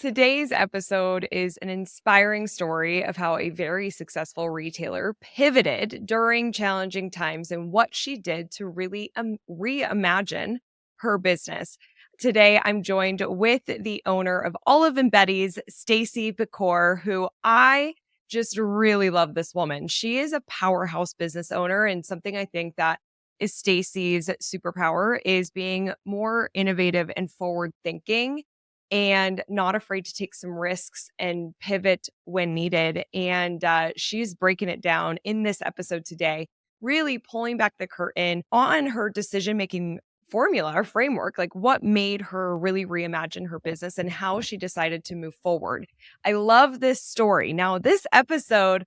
Today's episode is an inspiring story of how a very successful retailer pivoted during challenging times and what she did to really reimagine her business. Today, I'm joined with the owner of Olive and Betty's, Stacey Pecor, who I just really love this woman. She is a powerhouse business owner, and something I think that is Stacey's superpower is being more innovative and forward thinking and not afraid to take some risks and pivot when needed. And she's breaking it down in this episode today, really pulling back the curtain on her decision-making formula or framework, like what made her really reimagine her business and how she decided to move forward. I love this story. Now, this episode,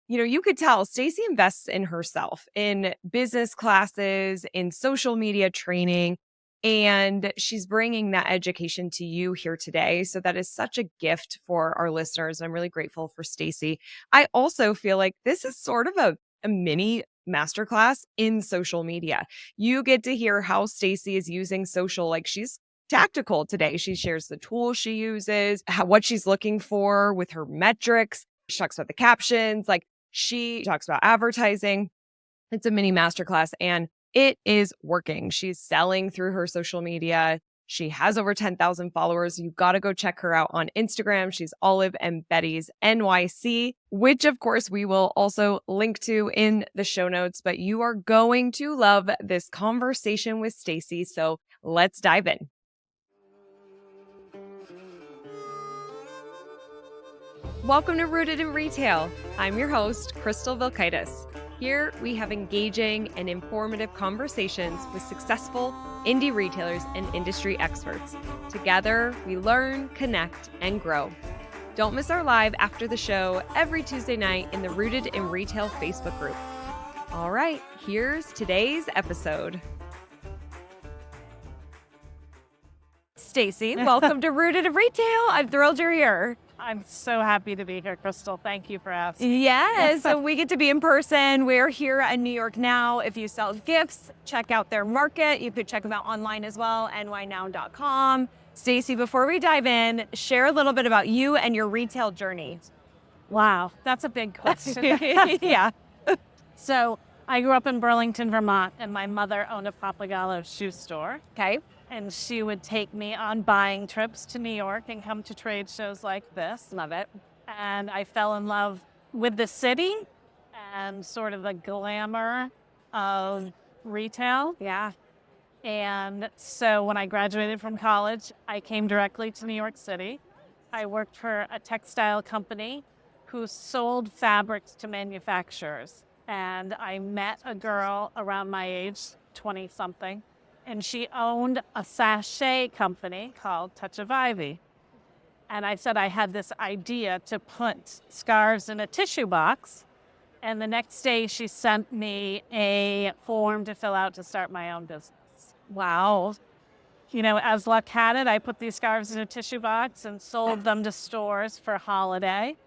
you could tell Stacey invests in herself, in business classes, in social media training, and she's bringing that education to you here today. So that is such a gift for our listeners. I'm really grateful for Stacey. I also feel like this is sort of a mini masterclass in social media. You get to hear how Stacey is using social, like she's tactical today. She shares the tools she uses, what she's looking for with her metrics. She talks about the captions, like she talks about advertising. It's a mini masterclass and it is working. She's selling through her social media. She has over 10,000 followers. You got to go check her out on Instagram. She's Olive and Betty's NYC, which of course we will also link to in the show notes, but you are going to love this conversation with Stacey. So let's dive in. Welcome to Rooted in Retail. I'm your host, Crystal Vilkaitis. Here we have engaging and informative conversations with successful indie retailers and industry experts. Together, we learn, connect, and grow. Don't miss our live after the show every Tuesday night in the Rooted in Retail Facebook group. All right, here's today's episode. Stacey, welcome to Rooted in Retail. I'm thrilled you're here. I'm so happy to be here, Crystal. Thank you for asking. Yes, so we get to be in person. We're here in New York Now. If you sell gifts, check out their market. You could check them out online as well, nynow.com. Stacey, before we dive in, share a little bit about you and your retail journey. Wow, that's a big question. Yeah. So I grew up in Burlington, Vermont, and my mother owned a Pappagallo shoe store. Okay. And she would take me on buying trips to New York and come to trade shows like this. Love it. And I fell in love with the city and sort of the glamour of retail. Yeah. And so when I graduated from college, I came directly to New York City. I worked for a textile company who sold fabrics to manufacturers. And I met a girl around my age, 20-something. And she owned a sachet company called Touch of Ivy. And I said I had this idea to put scarves in a tissue box. And the next day she sent me a form to fill out to start my own business. Wow. You know, as luck had it, I put these scarves in a tissue box and sold them to stores for holiday.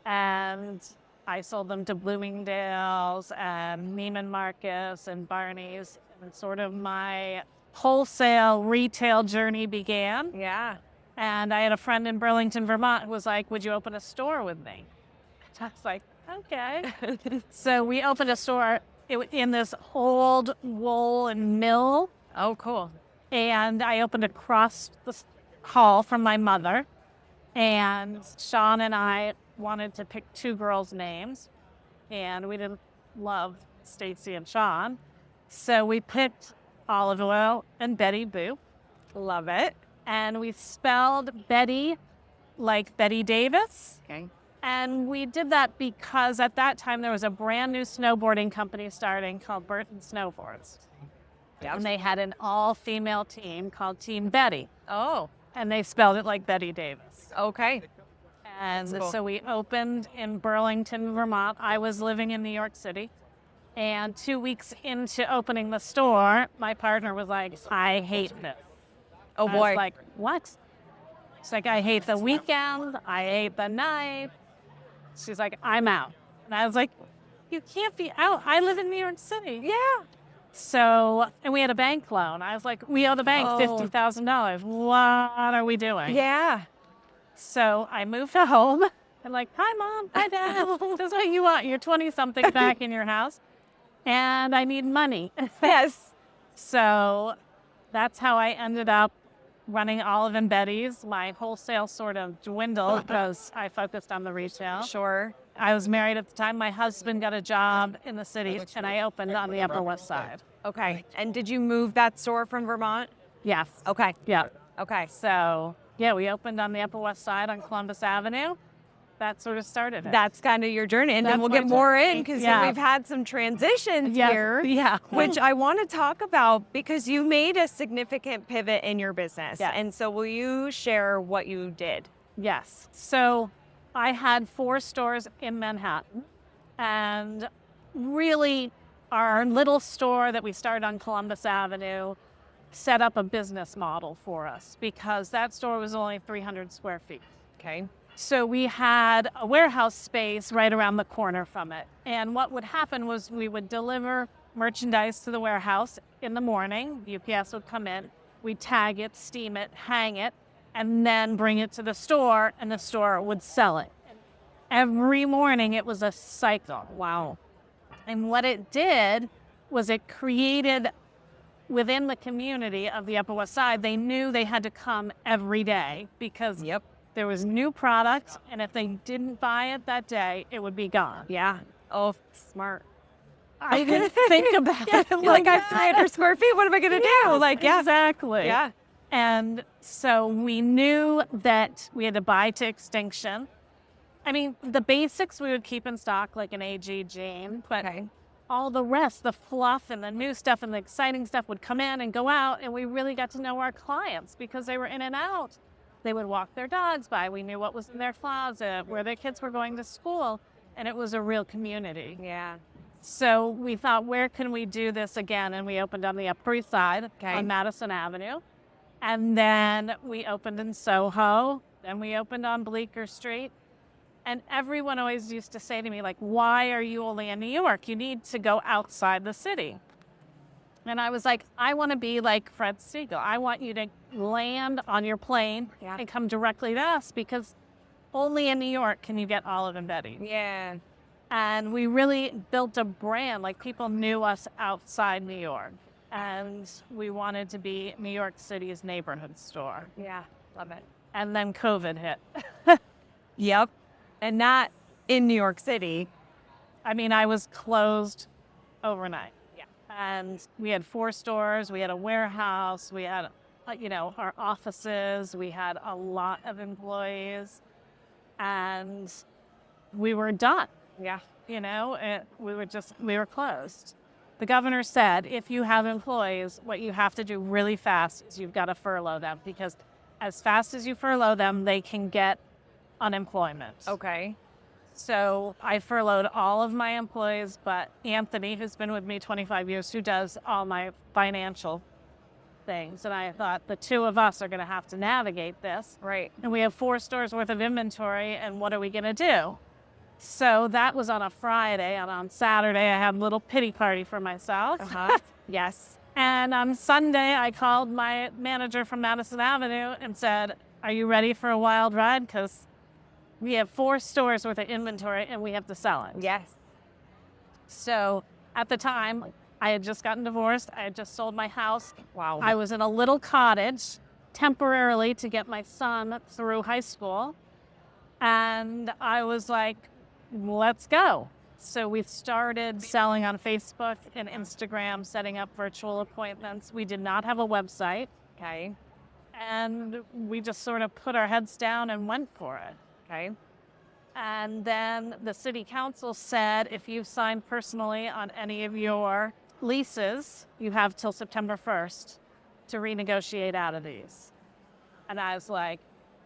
And I sold them to Bloomingdale's and Neiman Marcus and Barney's. And sort of my wholesale retail journey began. Yeah. And I had a friend in Burlington, Vermont who was like, would you open a store with me? I was like, okay. So we opened a store in this old wool and mill. Oh, cool. And I opened across the hall from my mother. And Sean and I wanted to pick two girls' names. And we didn't love Stacey and Sean. So we picked Olive Oil and Betty Boop. Love it. And we spelled Betty like Betty Davis. Okay. And we did that because at that time there was a brand new snowboarding company starting called Burton Snowboards. Yep. And they had an all-female team called Team Betty. Oh, And they spelled it like Betty Davis. okay. And That's cool. so we opened in Burlington, Vermont. I was living in New York City. And 2 weeks into opening the store, my partner was like, I hate this. Oh, I boy. was like, what? She's like, I hate the weekend. I hate the night. She's like, I'm out. And I was like, you can't be out. I live in New York City. Yeah. So, and we had a bank loan. I was like, we owe the bank Oh. $50,000. What are we doing? Yeah. So I moved home. I'm like, hi, Mom. Hi, Dad. This is what you want. You're 20-something back in your house. And I need money. Yes. So that's how I ended up running Olive and Betty's. My wholesale sort of dwindled because I focused on the retail. Sure. I was married at the time. My husband got a job in the city, and I opened on the Upper West Side. Okay. And did you move that store from Vermont? Yes. Okay. Yeah. Okay. So, yeah, we opened on the Upper West Side on Columbus Avenue. That sort of started it. That's kind of your journey. And then That's we'll my get more journey. in because Yeah. we've had some transitions Yeah. here, Yeah. which I want to talk about because you made a significant pivot in your business. Yes. And so will you share what you did? Yes. So I had 4 stores in Manhattan, and really our little store that we started on Columbus Avenue set up a business model for us because that store was only 300 square feet. Okay. So we had a warehouse space right around the corner from it. And what would happen was we would deliver merchandise to the warehouse in the morning. UPS would come in, we'd tag it, steam it, hang it, and then bring it to the store, and the store would sell it. Every morning it was a cycle. Wow. And what it did was it created within the community of the Upper West Side, they knew they had to come every day because Yep. there was new product, and if they didn't buy it that day, it would be gone. Yeah. Oh, smart. I didn't think about it Like I have 300 square feet. What am I going to do? Like, yeah. Exactly. Yeah. And so we knew that we had to buy to extinction. I mean, the basics we would keep in stock, like an AG jean, but Okay. all the rest, the fluff and the new stuff and the exciting stuff would come in and go out, and we really got to know our clients because they were in and out. They would walk their dogs by. We knew what was in their closet, where their kids were going to school, and it was a real community. Yeah. So we thought, where can we do this again? And we opened on the Upper East Side on Madison Avenue. And then we opened in Soho. Then we opened on Bleecker Street. And everyone always used to say to me, like, why are you only in New York? You need to go outside the city. And I was like, I want to be like Fred Siegel. I want you to land on your plane and come directly to us because only in New York can you get Olive and Betty. Yeah. And we really built a brand, like people knew us outside New York. And we wanted to be New York City's neighborhood store. Yeah. Love it. And then COVID hit. Yep. And not in New York City. I mean, I was closed overnight. Yeah. And we had 4 stores, we had a warehouse, we had, our offices, we had a lot of employees, and we were done. Yeah. We were closed. The governor said, if you have employees, what you have to do really fast is you've got to furlough them because as fast as you furlough them, they can get unemployment. Okay. So I furloughed all of my employees, but Anthony, who's been with me 25 years, who does all my financial things. And I thought the 2 of us are going to have to navigate this. Right. And we have 4 stores worth of inventory, and what are we going to do? So that was on a Friday, and on Saturday I had a little pity party for myself. Yes. And on Sunday I called my manager from Madison Avenue and said, are you ready for a wild ride? Because we have 4 stores worth of inventory and we have to sell it. Yes. So at the time, I had just gotten divorced. I had just sold my house. Wow. I was in a little cottage temporarily to get my son through high school. And I was like, let's go. So we started selling on Facebook and Instagram, setting up virtual appointments. We did not have a website. Okay. And we just sort of put our heads down and went for it. Okay. And then the city council said, if you've signed personally on any of your leases, you have till September 1st to renegotiate out of these. And I was like,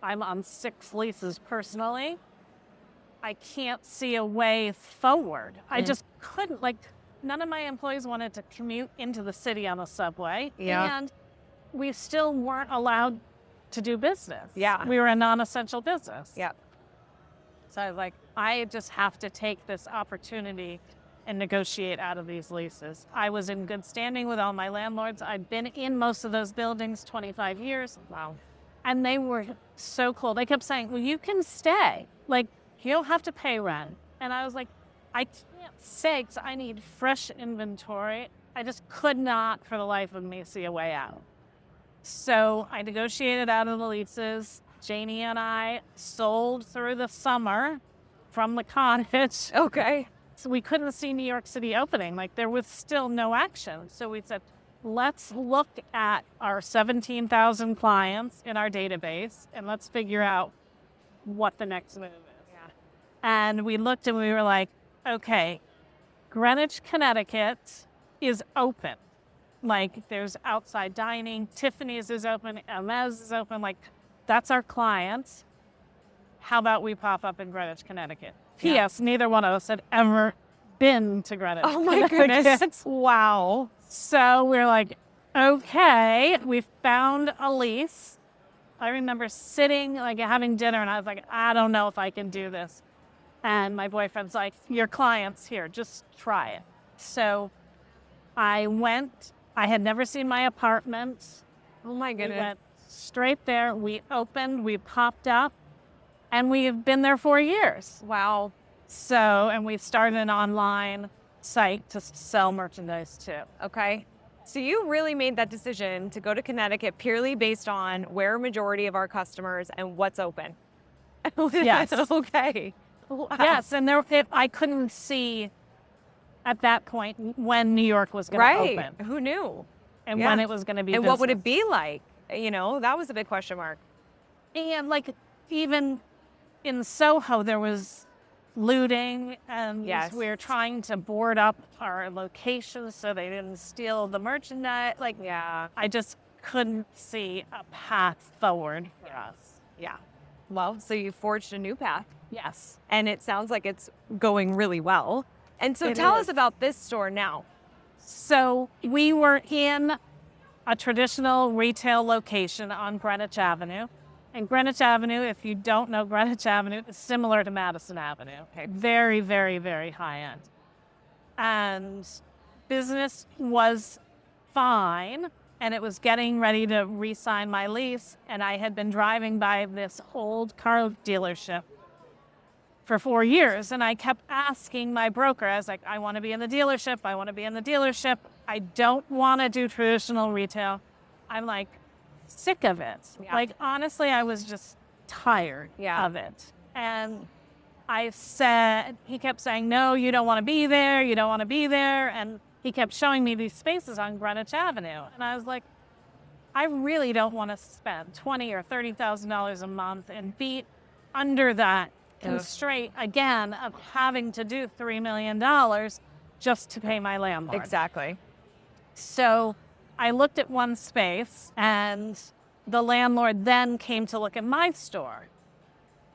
I'm on 6 leases personally. I can't see a way forward. I just couldn't. None of my employees wanted to commute into the city on the subway. Yeah. And we still weren't allowed to do business. Yeah. We were a non-essential business. Yeah. So I was like, I just have to take this opportunity and negotiate out of these leases. I was in good standing with all my landlords. I'd been in most of those buildings 25 years. Wow. And they were so cool. They kept saying, well, you can stay. Like, you don't have to pay rent. And I was like, I can't stay because I need fresh inventory. I just could not, for the life of me, see a way out. So I negotiated out of the leases. Janie and I sold through the summer from the cottage. Okay. So we couldn't see New York City opening. Like, there was still no action. So we said, let's look at our 17,000 clients in our database and let's figure out what the next move is. Yeah. And we looked and we were like, okay, Greenwich, Connecticut is open. Like, there's outside dining, Tiffany's is open, Hermes is open. Like, that's our clients. How about we pop up in Greenwich, Connecticut? Yeah. P.S. Neither one of us had ever been to Greenwich. Oh my goodness. Wow. So we're like, okay, we found a lease. I remember sitting, like, having dinner, and I was like, I don't know if I can do this. And my boyfriend's like, your client's here, just try it. So I went. I had never seen my apartment. Oh my We goodness. went straight there. We opened, we popped up, and we've been there 4 years. Wow. So, and we've started an online site to sell merchandise too. Okay. So you really made that decision to go to Connecticut purely based on where a majority of our customers and what's open. Yes. Okay. Wow. Yes, and I couldn't see at that point when New York was going to Right. open Who knew? and Yeah. when it was going to be And what would it business. be like? You know, that was a big question mark. And like, even in Soho, there was looting, and Yes. we were trying to board up our locations so they didn't steal the merchandise. Like, Yeah. I just couldn't see a path forward for us. Yeah. Well, so you forged a new path, Yes. and it sounds like it's going really well. And so It tell is. us about this store now. So we were in a traditional retail location on Greenwich Avenue. And Greenwich Avenue, if you don't know Greenwich Avenue, is similar to Madison Avenue. Okay. Very, very, very high end. And business was fine, and it was getting ready to re-sign my lease. And I had been driving by this old car dealership for 4 years. And I kept asking my broker, I was like, I want to be in the dealership. I want to be in the dealership. I don't want to do traditional retail. I'm like sick of it. Yeah. Like, honestly, I was just tired Yeah. of it. And he kept saying, no, you don't want to be there. You don't want to be there. And he kept showing me these spaces on Greenwich Avenue. And I was like, I really don't want to spend $20,000 or $30,000 a month and be under that constraint again of having to do $3 million just to pay my landlord. Exactly. So I looked at one space, and the landlord then came to look at my store.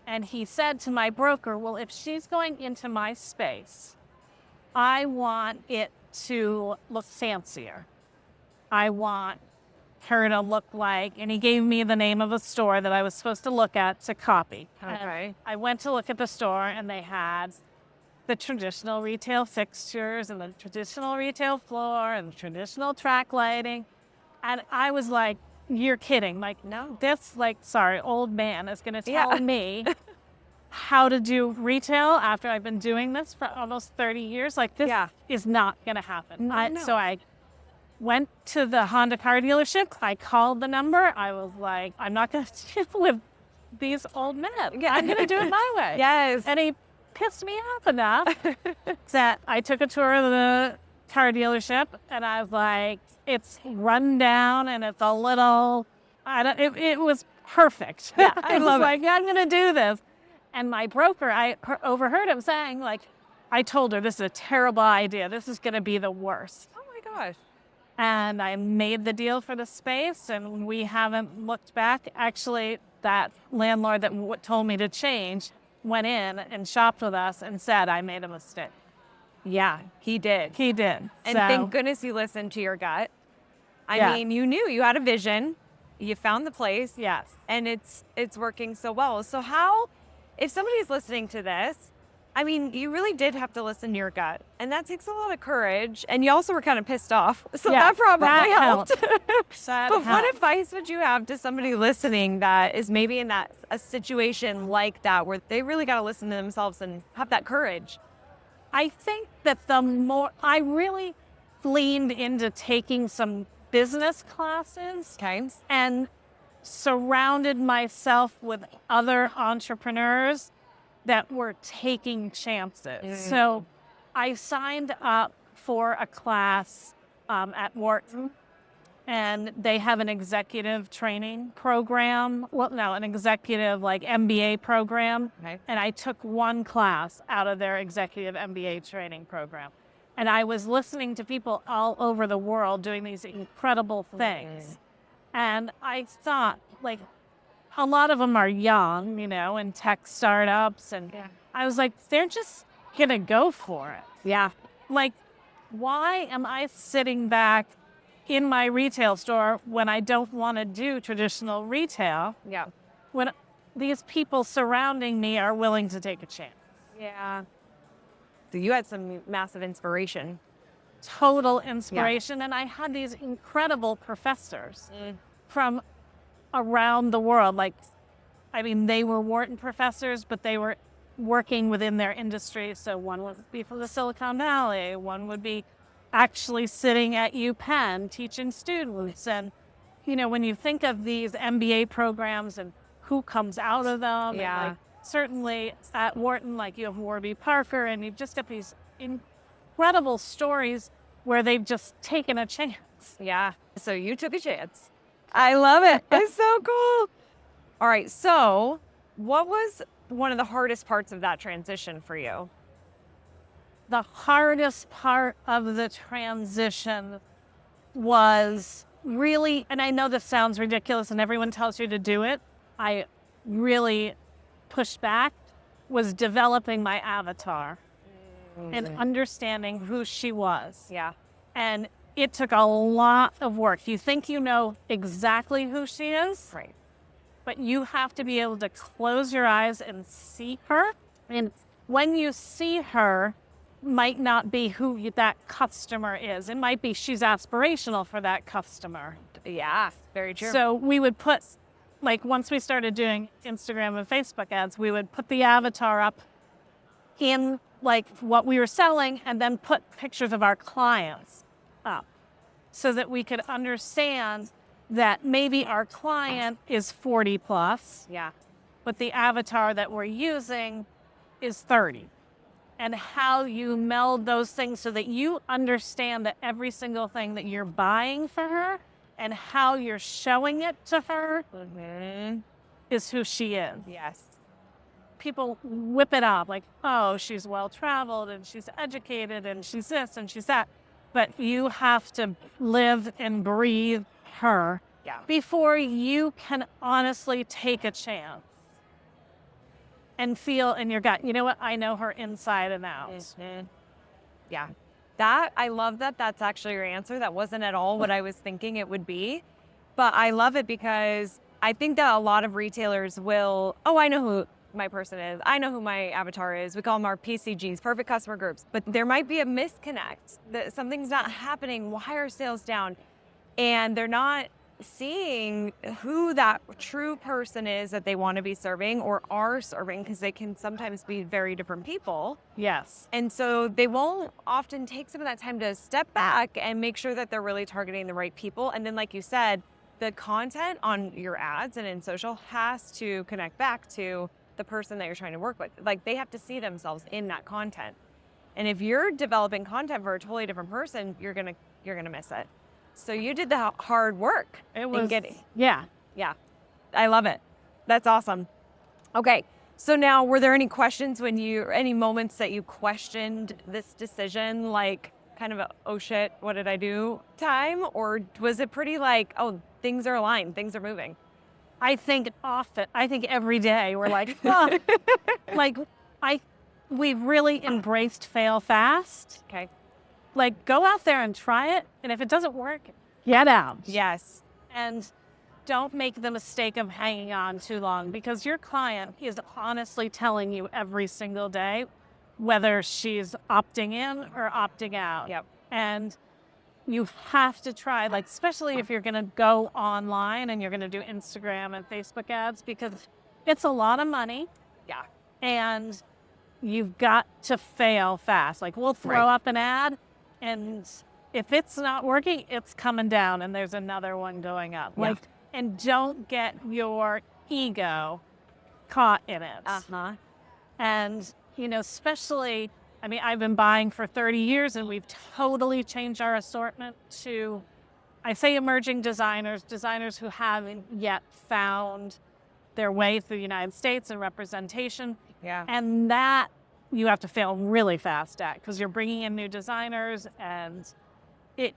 And he said to my broker, well, if she's going into my space, I want it to look fancier. I want her to look like, and he gave me the name of a store that I was supposed to look at to copy. Okay. And I went to look at the store, and they had the traditional retail fixtures and the traditional retail floor and the traditional track lighting. And I was like, you're kidding. Like, No. this, like, sorry, old man is going to Yeah. tell me how to do retail after I've been doing this for almost 30 years. Like, this Yeah. is not going to happen. No. So I went to the Honda car dealership. I called the number. I was like, I'm not going to deal with these old men. Yeah. I'm going to do it my way. Yes. And he pissed me off enough that I took a tour of the car dealership, and I was like, it's run down and it's a little, it was perfect. Yeah, I love it. like, I'm going to do this. And my broker, I overheard him saying, like, I told her, this is a terrible idea. This is going to be the worst. Oh my gosh. And I made the deal for the space, and we haven't looked back. Actually, that landlord that told me to change went in and shopped with us and said I made a mistake. Yeah, he did. He did. And thank goodness you listened to your gut. I Yes. mean, you knew you had a vision. You found the place. Yes. And it's working so well. So how, if somebody's listening to this I mean, you really did have to listen to your gut, and that takes a lot of courage. And you also were kind of pissed off, so that probably helped. But what advice would you have to somebody listening that is maybe in a situation like that where they really got to listen to themselves and have that courage? I think that I really leaned into taking some business classes, and surrounded myself with other entrepreneurs that were taking chances. So I signed up for a class at Wharton, and they have an executive training program. Well, no, an executive like MBA program. And I took one class out of their executive MBA training program. And I was listening to people all over the world doing these incredible things. And I thought, like, a lot of them are young, in tech startups. And I was like, they're just going to go for it. Yeah. Like, why am I sitting back in my retail store when I don't want to do traditional retail? Yeah. When these people surrounding me are willing to take a chance. Yeah. So you had some massive inspiration. Total inspiration. And I had these incredible professors from around the world. Like, I mean, they were Wharton professors, but they were working within their industry. So one would be from the Silicon Valley, one would be actually sitting at UPenn teaching students. And, when you think of these MBA programs and who comes out of them, and like, certainly at Wharton, like you have Warby Parker, and you've just got these incredible stories where they've just taken a chance. Yeah. So you took a chance. I love it. It's so cool. All right. So what was one of the hardest parts of that transition for you? The hardest part of the transition was really, and I know this sounds ridiculous and everyone tells you to do it, I really pushed back, was developing my avatar and understanding who she was. Yeah. And it took a lot of work. You think you know exactly who she is, right? But you have to be able to close your eyes and see her. And when you see her, might not be who that customer is. It might be she's aspirational for that customer. Yeah, very true. So we would put, like, once we started doing Instagram and Facebook ads, we would put the avatar up in like what we were selling and then put pictures of our clients up so that we could understand that maybe our client is 40 plus. Yeah. But the avatar that we're using is 30. And how you meld those things so that you understand that every single thing that you're buying for her and how you're showing it to her is who she is. Yes. People whip it up like, oh, she's well-traveled and she's educated and she's this and she's that. But you have to live and breathe her before you can honestly take a chance and feel in your gut, you know what, I know her inside and out. Yeah. I love that that's actually your answer. That wasn't at all what I was thinking it would be. But I love it because I think that a lot of retailers will, I know who my person is. I know who my avatar is. We call them our PCGs, perfect customer groups. But there might be a disconnect that something's not happening. Why are sales down? And they're not seeing who that true person is that they want to be serving or are serving, because they can sometimes be very different people. Yes. And so they won't often take some of that time to step back and make sure that they're really targeting the right people. And then, like you said, the content on your ads and in social has to connect back to the person that you're trying to work with. Like, they have to see themselves in that content. And if you're developing content for a totally different person, you're gonna miss it. So you did the hard work. It was, Yeah. I love it. That's awesome. Okay. So now, were there any questions any moments that you questioned this decision, like kind of a, oh shit, what did I do time? Or was it pretty like, oh, things are aligned, things are moving? I think every day we're like, we've really embraced fail fast. Okay. Like, go out there and try it. And if it doesn't work, get out. Yes. And don't make the mistake of hanging on too long, because your client is honestly telling you every single day, whether she's opting in or opting out. Yep. And you have to try, like, especially if you're going to go online and you're going to do Instagram and Facebook ads, because it's a lot of money. Yeah. And you've got to fail fast. Like, we'll throw up an ad, and if it's not working, it's coming down and there's another one going up. Yeah. Like, and don't get your ego caught in it. Uh-huh. And, you know, especially, I mean, I've been buying for 30 years and we've totally changed our assortment to, I say emerging designers who haven't yet found their way through the United States and representation. Yeah. And that you have to fail really fast at, because you're bringing in new designers, and it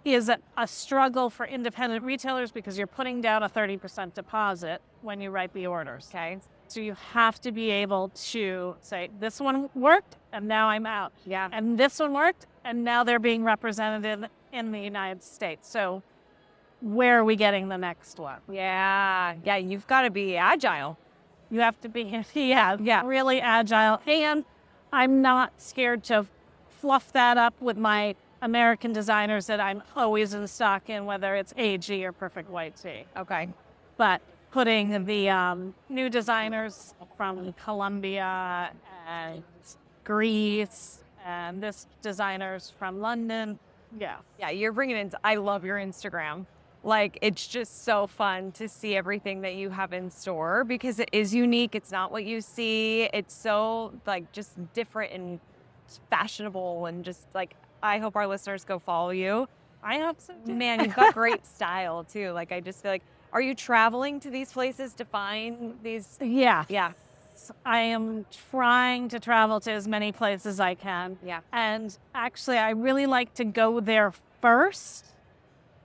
is a struggle for independent retailers because you're putting down a 30% deposit when you write the orders. Okay. So you have to be able to say, this one worked and now I'm out. Yeah. And this one worked and now they're being represented in the United States. So where are we getting the next one? Yeah. Yeah. You've got to be agile. You have to be, really agile. And I'm not scared to fluff that up with my American designers that I'm always in stock in, whether it's AG or Perfect White Tea. Okay. But putting the new designers from Colombia and Greece and this designers from London. Yeah. Yeah. You're bringing in, I love your Instagram. Like, it's just so fun to see everything that you have in store because it is unique. It's not what you see. It's so, like, just different and fashionable, and just, like, I hope our listeners go follow you. I hope so too. Man, you've got great style, too. Like, I just feel like, are you traveling to these places to find these? Yeah. Yeah. I am trying to travel to as many places as I can. Yeah. And actually, I really like to go there first.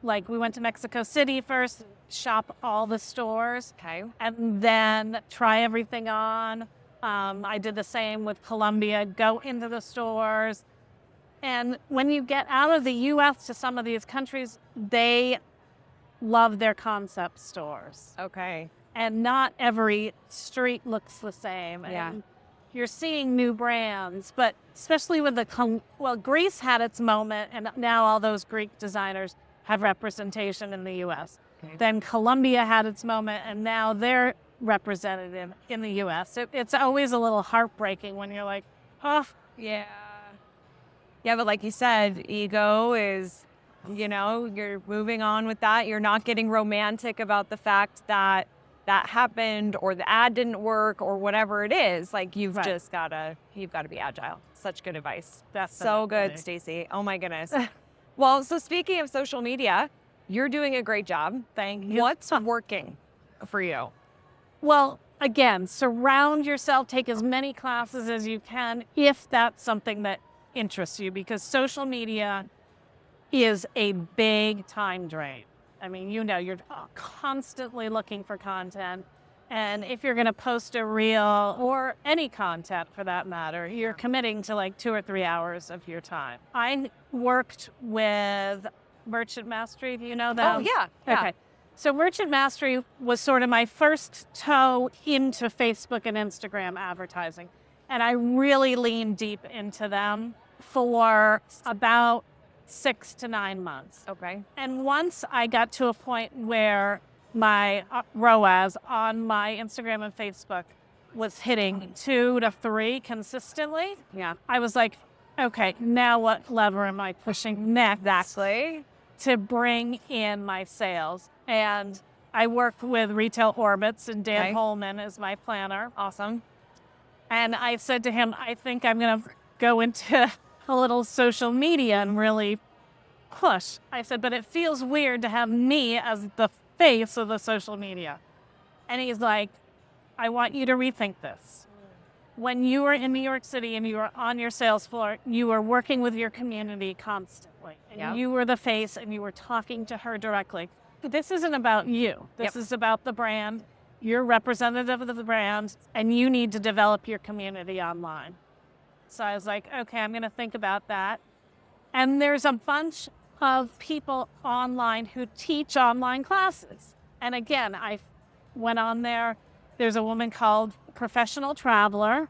Like, we went to Mexico City first, shop all the stores. Okay. And then try everything on. I did the same with Colombia, go into the stores. And when you get out of the U.S. to some of these countries, they love their concept stores. Okay. And not every street looks the same. Yeah. And you're seeing new brands, but especially with Greece had its moment, and now all those Greek designers have representation in the U.S. Okay. Then Colombia had its moment, and now they're represented in the U.S. It's always a little heartbreaking when you're like, oh. Yeah. Yeah, but like you said, ego is, you're moving on with that. You're not getting romantic about the fact that happened or the ad didn't work or whatever it is. Like, you've just got to be agile. Such good advice. That's so good, Stacey. Oh my goodness. Well, so speaking of social media, you're doing a great job. Thank you. What's working for you? Well, again, surround yourself, take as many classes as you can if that's something that interests you, because social media is a big time drain. I mean, you're constantly looking for content. And if you're going to post a reel or any content for that matter, you're committing to like 2 or 3 hours of your time. I worked with Merchant Mastery. Do you know them? Oh, yeah. Okay. So Merchant Mastery was sort of my first toe into Facebook and Instagram advertising. And I really leaned deep into them for about 6 to 9 months. Okay. And once I got to a point where my ROAS on my Instagram and Facebook was hitting 2 to 3 consistently, Yeah. I was like, okay, now what lever am I pushing next? Exactly. To bring in my sales. And I work with Retail Orbits, and Dan Holman is my planner. Awesome. And I said to him, I think I'm going to go into a little social media and really push. I said, but it feels weird to have me as the face of the social media. And he's like, I want you to rethink this. When you were in New York City and you were on your sales floor, you were working with your community constantly. And you were the face and you were talking to her directly. This isn't about you. This is about the brand. You're representative of the brand, and you need to develop your community online. So I was like, okay, I'm going to think about that. And there's a bunch of people online who teach online classes. And again, I went on there. There's a woman called Professional Traveler.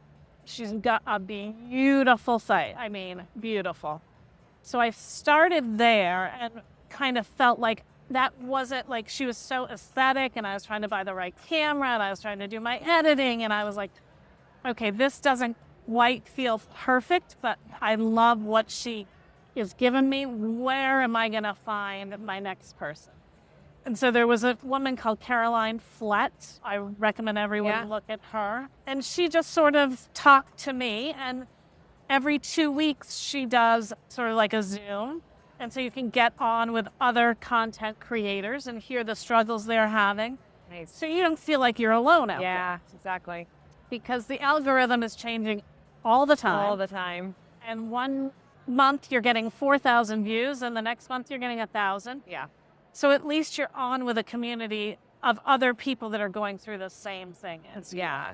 She's got a beautiful site. I mean, beautiful. So I started there and kind of felt like that wasn't like, she was so aesthetic and I was trying to buy the right camera and I was trying to do my editing and I was like, okay, this doesn't quite feel perfect, but I love what she is giving me. Where am I going to find my next person? And so there was a woman called Caroline Flett. I recommend everyone look at her. And she just sort of talked to me. And every 2 weeks, she does sort of like a Zoom. And so you can get on with other content creators and hear the struggles they're having. Nice. So you don't feel like you're alone out there. Yeah, exactly. Because the algorithm is changing all the time. All the time. And one month you're getting 4,000 views, and the next month you're getting 1,000. Yeah. So at least you're on with a community of other people that are going through the same thing as you. Yeah.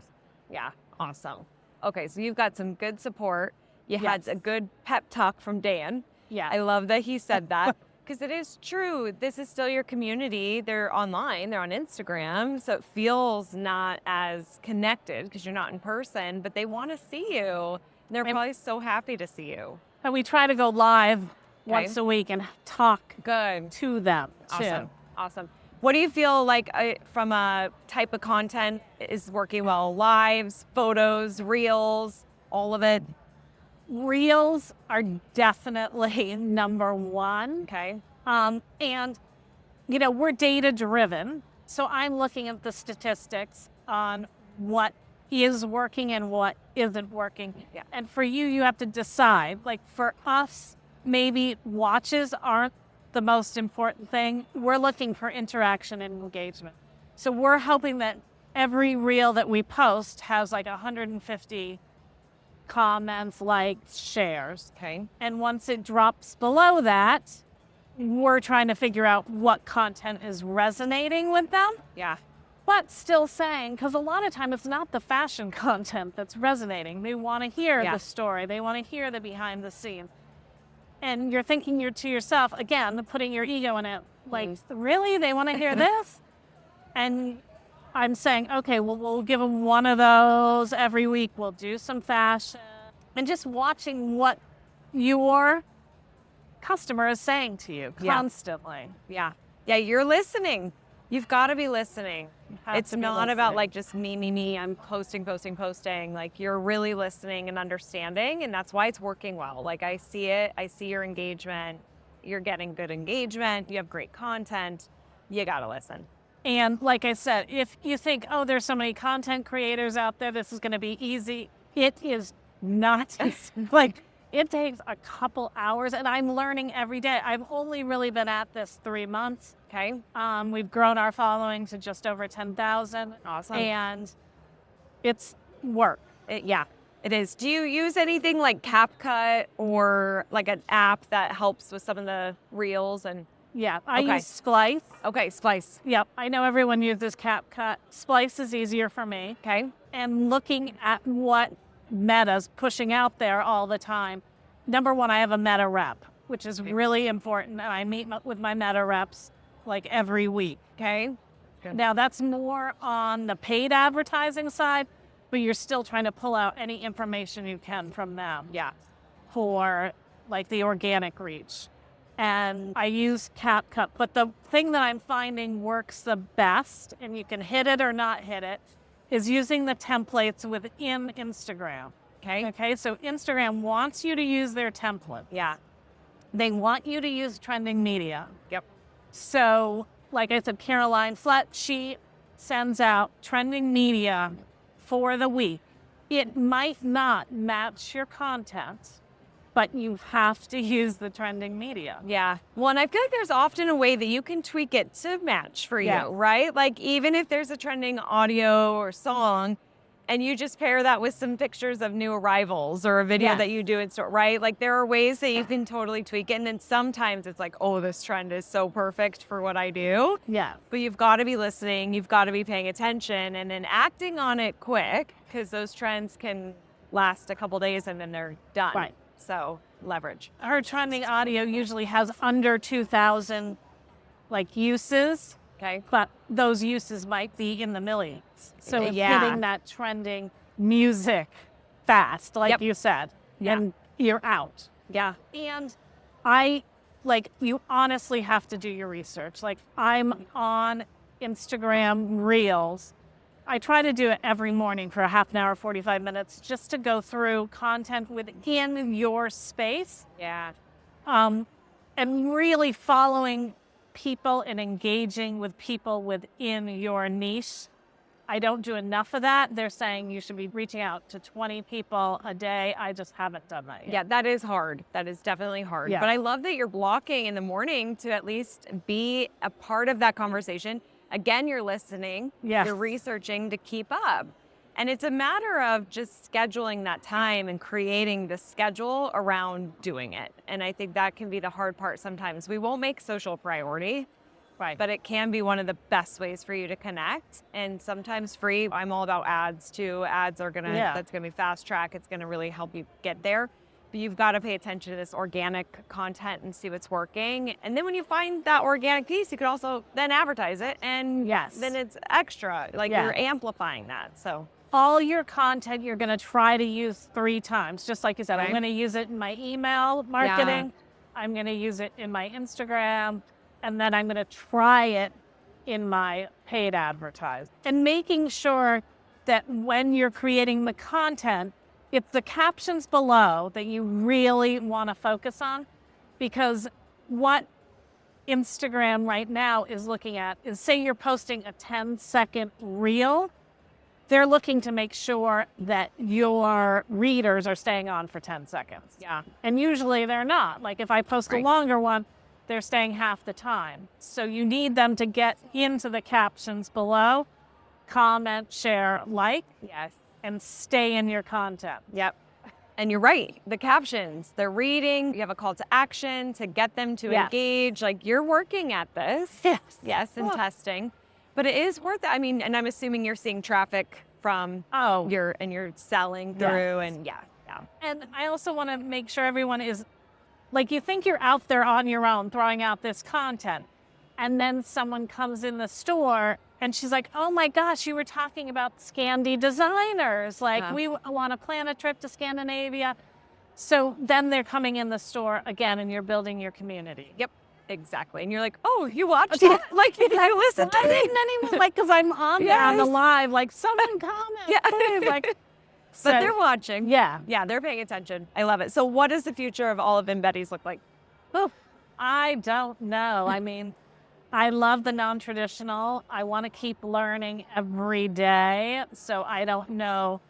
Yeah. Awesome. Okay, so you've got some good support. You had a good pep talk from Dan. Yeah. I love that he said that because it is true. This is still your community. They're online. They're on Instagram. So it feels not as connected because you're not in person, but they want to see you. And they're probably so happy to see you. And we try to go live once a week and talk to them too. Awesome. What do you feel like from a type of content is working well? Lives, photos, reels, all of it? Reels are definitely number one. Okay. And, you know, we're data driven. So I'm looking at the statistics on what is working and what isn't working. Yeah. And for you, you have to decide. Like for us, maybe watches aren't the most important thing. We're looking for interaction and engagement. So we're hoping that every reel that we post has like 150 comments, likes, shares. Okay. And once it drops below that, we're trying to figure out what content is resonating with them. Yeah. But still saying, because a lot of time it's not the fashion content that's resonating. They want to hear the story. They want to hear the behind the scenes. And you're thinking to yourself, again, putting your ego in it, like, really? They want to hear this? And I'm saying, okay, well, we'll give them one of those every week. We'll do some fashion. And just watching what your customer is saying to you constantly. Yeah. Yeah, you're listening. You've got to be listening. It's not about like just me. I'm posting. Like you're really listening and understanding. And that's why it's working well. Like I see it. I see your engagement. You're getting good engagement. You have great content. You got to listen. And like I said, if you think, oh, there's so many content creators out there, this is going to be easy. It is not. Like it takes a couple hours and I'm learning every day. I've only really been at this 3 months. Okay. We've grown our following to just over 10,000. Awesome. And it's work. Yeah, it is. Do you use anything like CapCut or like an app that helps with some of the reels and? Yeah, I use Splice. Okay, Splice. Yep, I know everyone uses CapCut. Splice is easier for me. Okay. And looking at what Meta's pushing out there all the time. Number one, I have a Meta rep, which is really important. And I meet with my Meta reps like every week. Okay. Good. Now that's more on the paid advertising side, but you're still trying to pull out any information you can from them. Yeah. For like the organic reach. And I use CapCut, but the thing that I'm finding works the best, and you can hit it or not hit it, is using the templates within Instagram. Okay, so Instagram wants you to use their template. Yeah. They want you to use trending media. Yep. So, like I said, Caroline Flett, she sends out trending media for the week. It might not match your content, but you have to use the trending media. Yeah. Well, and I feel like there's often a way that you can tweak it to match for you, right? Like even if there's a trending audio or song and you just pair that with some pictures of new arrivals or a video that you do in store, right? Like there are ways that you can totally tweak it. And then sometimes it's like, oh, this trend is so perfect for what I do. Yeah. But you've got to be listening. You've got to be paying attention and then acting on it quick because those trends can last a couple days and then they're done. Right. So leverage. Her trending audio usually has under 2,000 like uses. Okay. But those uses might be in the millions. So hitting that trending music fast, like Yep. you said, Yeah. and you're out. Yeah. And you honestly have to do your research. Like, I'm on Instagram Reels. I try to do it every morning for a half an hour, 45 minutes, just to go through content within your space. Yeah. And really following people and engaging with people within your niche. I don't do enough of that. They're saying you should be reaching out to 20 people a day. I just haven't done that yet. Yeah, that is hard. That is definitely hard. Yeah. But I love that you're blocking in the morning to at least be a part of that conversation. Again, you're listening, Yes. you're researching to keep up. And it's a matter of just scheduling that time and creating the schedule around doing it. And I think that can be the hard part sometimes. We won't make social a priority, Right. but it can be one of the best ways for you to connect. And sometimes free. I'm all about ads too. Ads are that's gonna be fast track. It's gonna really help you get there. But you've got to pay attention to this organic content and see what's working. And then when you find that organic piece, you could also then advertise it. And Yes. then it's extra. Like Yeah. you're amplifying that. So All your content you're going to try to use 3 times. Just like you said, I'm Okay. going to use it in my email marketing. I'm going to use it in my Instagram. And then I'm going to try it in my paid advertising. And making sure that when you're creating the content, it's the captions below that you really want to focus on. Because what Instagram right now is looking at is, say you're posting a 10-second reel, they're looking to make sure that your readers are staying on for 10 seconds. yeah. And usually they're not. Like, if I post a Right. longer one, they're staying half the time. So you need them to get into the captions below, comment, share, like, Yes. and stay in your content. Yep. And you're right. The captions, they're reading. You have a call to action to get them to Yes. engage. Like you're working at this. Yes. Yes, and Well- testing. But it is worth it. I mean, and I'm assuming you're seeing traffic from Oh, you're selling through and yeah. and I also want to make sure everyone is, like, you think you're out there on your own throwing out this content, and then someone comes in the store and she's like, oh my gosh, you were talking about Scandi designers. Like, we want to plan a trip to Scandinavia. So then they're coming in the store again, and you're building your community. Yep. Exactly. And you're like, oh, you watched it? Like, you listened to Why me? didn't anyone, like, because I'm on there on the Yes. live, like, someone comment. Yeah. please, like, so, But they're watching. yeah. Yeah, they're paying attention. I love it. So what does the future of all of Bette's look like? Oh, I don't know. I mean, I love the non-traditional. I want to keep learning every day. So I don't know.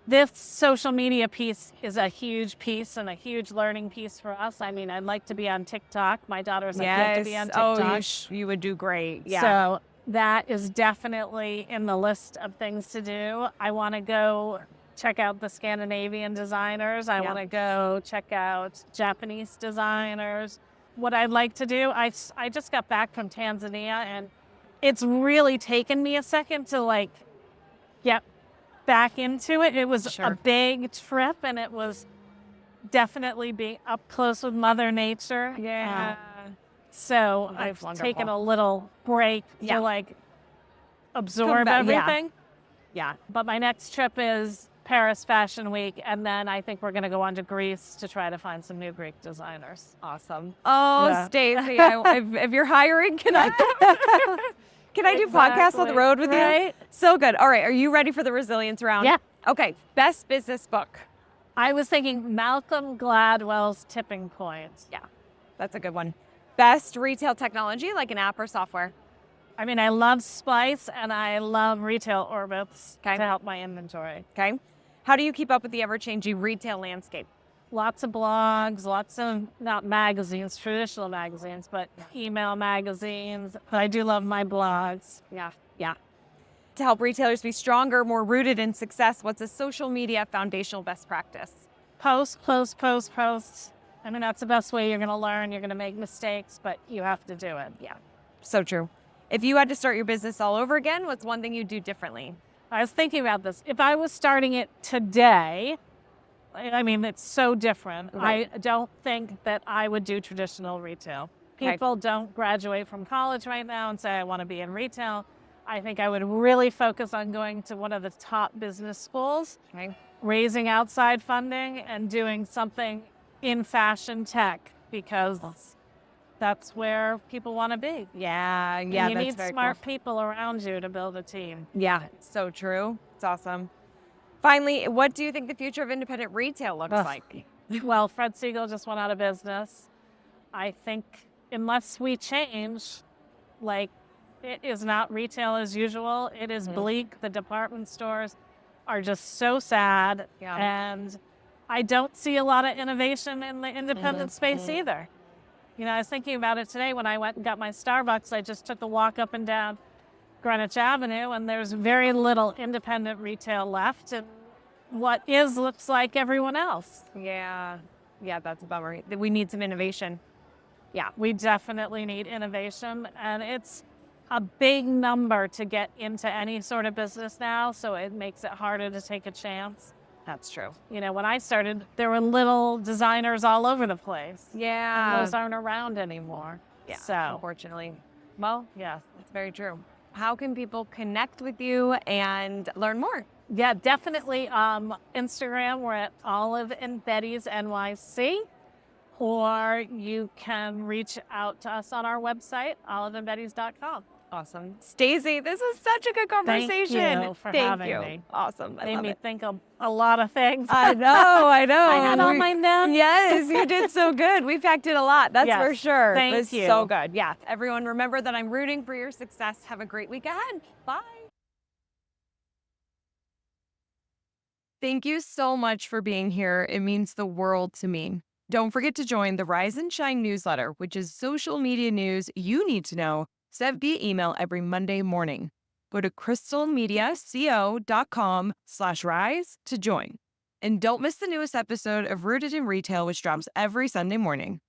This social media piece is a huge piece and a huge learning piece for us. I mean, I'd like to be on TikTok. My daughter's like, you have to be on TikTok. Oh, you would do great. Yeah. So that is definitely in the list of things to do. I want to go check out the Scandinavian designers. I want to go check out Japanese designers. What I'd like to do, I just got back from Tanzania, and it's really taken me a second to, like, get back into it. It was a big trip, and it was definitely being up close with Mother Nature. Yeah. So That's I've wonderful. taken a little break to, like, absorb back, yeah. everything. Yeah. But my next trip is Paris Fashion Week, and then I think we're going to go on to Greece to try to find some new Greek designers. Awesome. Oh, Yeah. Stacey, if you're hiring, can I do podcasts on the road with you? Right? So good. All right. Are you ready for the resilience round? Yeah. Okay. Best business book. I was thinking Malcolm Gladwell's Tipping Point. Yeah. That's a good one. Best retail technology, like an app or software. I mean, I love Spice, and I love Retail Orbits to help my inventory. Okay. How do you keep up with the ever-changing retail landscape? Lots of blogs, lots of, not magazines, traditional magazines, but email magazines. But I do love my blogs. Yeah. Yeah. To help retailers be stronger, more rooted in success, what's a social media foundational best practice? Post, post, post, post. I mean, that's the best way you're going to learn. You're going to make mistakes, but you have to do it. Yeah. So true. If you had to start your business all over again, what's one thing you'd do differently? I was thinking about this. If I was starting it today, I mean, it's so different. Right. I don't think that I would do traditional retail. Okay. People don't graduate from college right now and say, I want to be in retail. I think I would really focus on going to one of the top business schools Okay. raising outside funding and doing something in fashion tech, because that's where people want to be. Yeah, And yeah, you that's need very smart cool. people around you to build a team. Yeah, so true. It's awesome. Finally, what do you think the future of independent retail looks Ugh. like? Well, Fred Siegel just went out of business. I think unless we change, like, it is not retail as usual. It is bleak. The department stores are just so sad. Yeah. And I don't see a lot of innovation in the independent space either. You know, I was thinking about it today when I went and got my Starbucks. I just took a walk up and down Greenwich Avenue, and there's very little independent retail left. And what is looks like everyone else. Yeah, yeah, that's a bummer. We need some innovation. Yeah, we definitely need innovation, and it's a big number to get into any sort of business now, so it makes it harder to take a chance. That's true. You know, when I started, there were little designers all over the place. Yeah. And those aren't around anymore. Yeah, So, unfortunately. Well, yeah. that's very true. How can people connect with you and learn more? Yeah, definitely. Instagram, we're at Olive and Betty's NYC. Or you can reach out to us on our website, oliveandbettys.com. Awesome. Stacey, this was such a good conversation. Thank you for having you. me. Awesome. I Made love me it. think of a lot of things. I know. I had all mine down. Yes, you did so good. We packed in a lot. That's for Yes, sure. thank It was you. so good. Yeah. Everyone, remember that I'm rooting for your success. Have a great week ahead. Bye. Thank you so much for being here. It means the world to me. Don't forget to join the Rise and Shine newsletter, which is social media news you need to know, sent via email every Monday morning. Go to crystalmediaco.com/rise to join. And don't miss the newest episode of Rooted in Retail, which drops every Sunday morning.